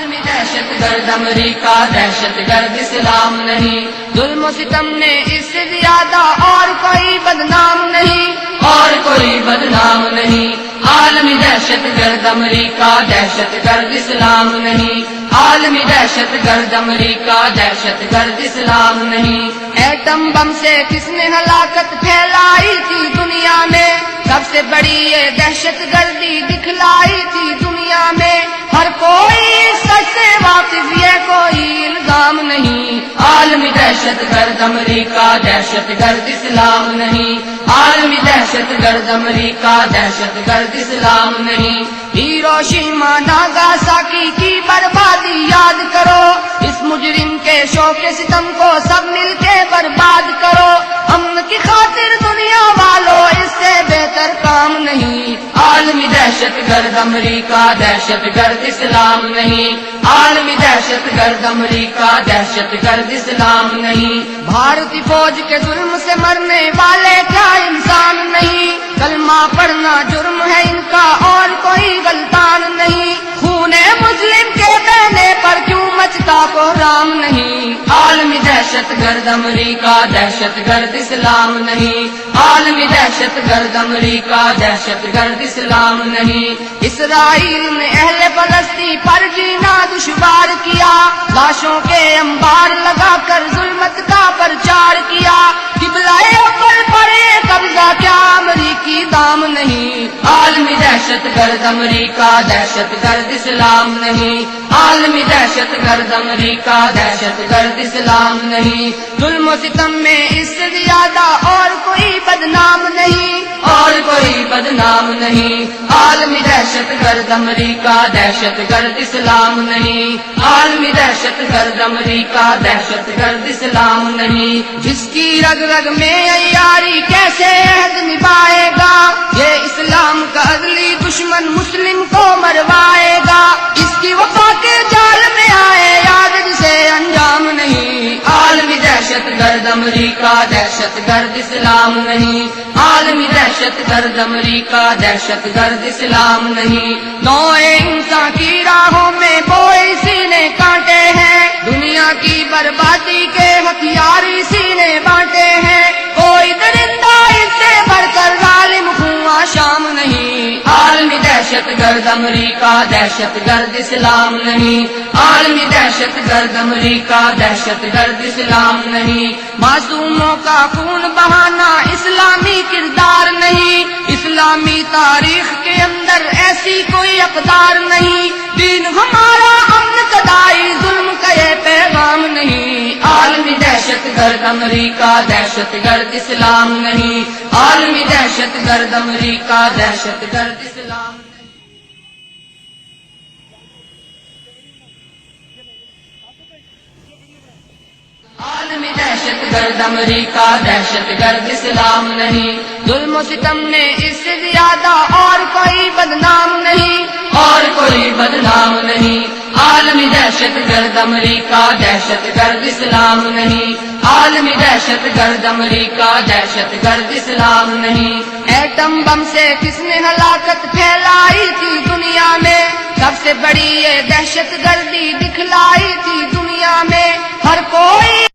عالمی دہشت گرد امریکہ دہشت گرد اسلام نہیں، ظلم و ستم نے اس سے زیادہ اور کوئی بدنام نہیں، اور کوئی بدنام نہیں۔ عالمی دہشت گرد امریکہ دہشت گرد اسلام نہیں، عالمی دہشت گرد امریکہ دہشت گرد اسلام نہیں۔ ایٹم بم سے کس نے ہلاکت پھیلائی تھی دنیا میں، سب سے بڑی یہ دہشت گردی دکھلائی تھی دنیا میں۔ ہر کوئی سچ سے واقف، یہ کوئی الزام نہیں۔ عالمی دہشت گرد امریکہ دہشت گرد اسلام نہیں، عالمی دہشت گرد امریکہ دہشت گرد اسلام نہیں۔ ہیروشیما ناگاساکی کی بربادی یاد کرو، اس مجرم کے شوق ستم کو سب مل کے برباد کرو۔ امن کی خاطر دنیا والوں اس سے بہتر کام نہیں۔ عالمی دہشت گرد امریکہ دہشت گرد اسلام نہیں، عالمی دہشت گرد امریکہ دہشت گرد اسلام نہیں۔ بھارتی فوج کے ظلم سے مرنے والے کیا انسان نہیں؟ کلمہ پڑھنا جرم ہے ان کا اور کوئی غلطان نہیں۔ خون مسلم کے بہنے پر کیوں مچتا کوہرام نہیں؟ عالمی دہشت گرد امریکہ دہشت گرد اسلام نہیں، عالمی دہشت گرد امریکہ دہشت گرد اسلام نہیں۔ اسرائیل نے اہل فلسطین پر جینا دشوار کیا، لاشوں کے انبار لگا کر ظلمت کا پرچار کیا۔ قبلہ اوپر پڑے قبضہ کیا امریکی دام نہیں؟ عالمی دہشت گرد امریکہ دہشت گرد اسلام نہیں، عالمی دہشت گرد امریکہ دہشت گرد اسلام نہیں۔ ظلم و ستم میں اس سے زیادہ اور کوئی بدنام نہیں، اور کوئی بدنام نہیں۔ عالمی دہشت گرد امریکہ دہشت گرد اسلام نہیں، عالمی دہشت گرد امریکہ دہشت گرد اسلام نہیں۔ جس کی رگ رگ میں عیاری کیسے عہد نبھائے گا، یہ اسلام کا ازلی دشمن مسلم کو مروائے گا۔ اس کی وفا کے جال میں آئے یاد جسے انجام نہیں۔ عالمی دہشت گرد امریکہ دہشت گرد اسلام نہیں، عالمی دہشت گرد امریکہ دہشت گرد اسلام نہیں۔ نوع انسان کی راہوں میں بوئے اسی نے کانٹے ہیں، دنیا کی بربادی کے ہتھیار اسی نے بانٹے ہیں۔ کوئی درندہ اس سے بڑھ کر ظالم خواہ شام نہیں۔ عالمی دہشت گرد امریکہ دہشت گرد اسلام نہیں، عالمی دہشت گرد امریکہ دہشت گرد اسلام نہیں۔ معصوموں کا خون بہانا اسلامی کردار نہیں، اسلامی تاریخ کے اندر ایسی کوئی اقدار نہیں۔ دین ہمارا امن کدائی ظلم کا یہ پیغام نہیں۔ عالمی دہشت گرد امریکہ دہشت گرد اسلام نہیں، عالمی دہشت گرد امریکہ دہشت گرد اسلام نہیں۔ عالمی دہشت گرد امریکہ دہشت گرد اسلام نہیں، ظلم و ستم نے اس سے زیادہ اور کوئی بدنام نہیں، اور کوئی بدنام نہیں۔ عالمی دہشت گرد امریکہ دہشت گرد اسلام نہیں، عالمی دہشت گرد امریکہ دہشت گرد اسلام نہیں۔ ایٹم بم سے کس نے ہلاکت پھیلائی تھی دنیا میں، سب سے بڑی یہ دہشت گردی دکھلائی تھی دنیا میں۔ ہر کوئی